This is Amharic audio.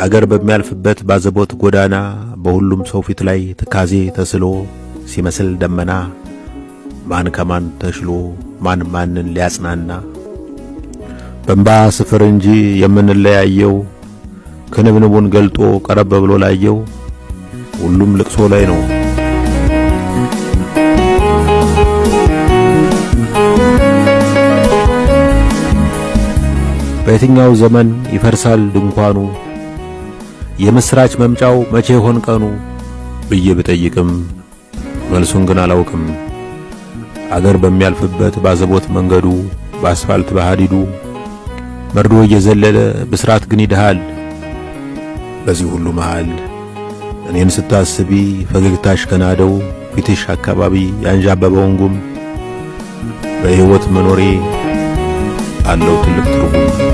አገር በሚያልፍበት ባዘቦት ጎዳና በሁሉም ሰው ፊት ላይ ትካዜ ተስሎ ሲመስል ደመና ማን ከማን ተሽሎ ማን ማንን ሊያጽናና በእንባ ስፍር እንጂ የምንለያየው ክንብንቡን ገልጦ ቀረብ ብሎ ላየው ሁሉም ልቅሶ ላይ ነው። በየትኛው ዘመን ይፈርሳል ድንኳኑ የምስራች መምጫው መቼ ሆን ቀኑ ብዬ ብጠይቅም መልሱን ግን አላውቅም። አገር በሚያልፍበት ባዘቦት መንገዱ በአስፋልት በሐዲዱ መርዶ እየዘለለ ብስራት ግን ይድሃል። በዚህ ሁሉ መሃል እኔን ስታስቢ ፈገግታሽ ከናደው ፊትሽ አካባቢ ያንዣበበውን ጉም በሕይወት መኖሬ አለው ትልቅ ትርጉም።